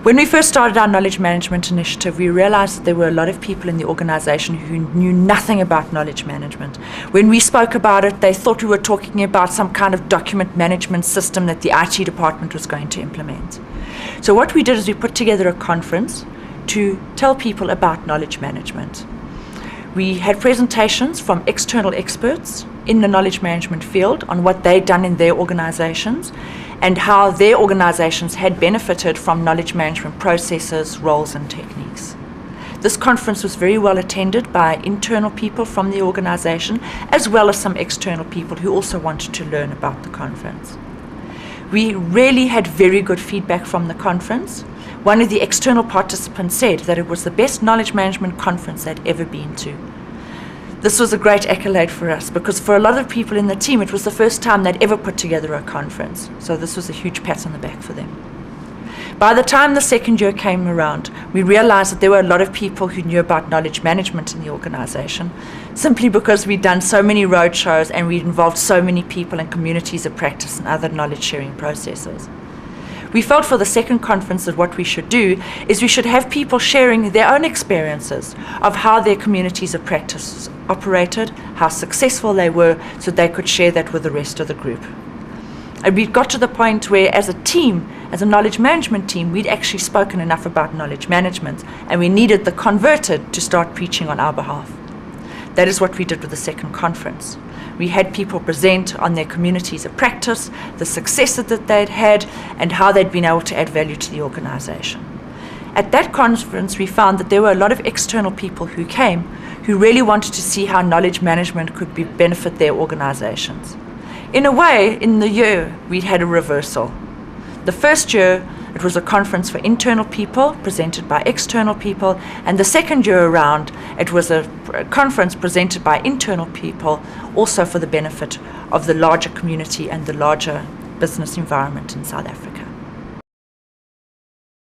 When we first started our knowledge management initiative, we realized that there were a lot of people in the organization who knew nothing about knowledge management. When we spoke about it, they thought we were talking about some kind of document management system that the IT department was going to implement. So what we did is we put together a conference to tell people about knowledge management. We had presentations from external experts in the knowledge management field on what they'd done in their organizations and how their organizations had benefited from knowledge management processes, roles, and techniques. This conference was very well attended by internal people from the organization, as well as some external people who also wanted to learn about the conference. We really had very good feedback from the conference. One of the external participants said that it was the best knowledge management conference they'd ever been to. This was a great accolade for us because for a lot of people in the team, it was the first time they'd ever put together a conference. So this was a huge pat on the back for them. By the time the second year came around, we realized that there were a lot of people who knew about knowledge management in the organization, simply because we'd done so many roadshows and we'd involved so many people in communities of practice and other knowledge sharing processes. We felt for the second conference that what we should do is we should have people sharing their own experiences of how their communities of practice operated, how successful they were, so they could share that with the rest of the group. And we got to the point where as a team, as a knowledge management team, we'd actually spoken enough about knowledge management and we needed the converted to start preaching on our behalf. That is what we did with the second conference. We had people present on their communities of practice, the successes that they'd had, and how they'd been able to add value to the organization. At that conference, we found that there were a lot of external people who came who really wanted to see how knowledge management could benefit their organizations. In a way, in the year, we had a reversal. The first year, it was a conference for internal people presented by external people, and the second year around, it was a conference presented by internal people, also for the benefit of the larger community and the larger business environment in South Africa.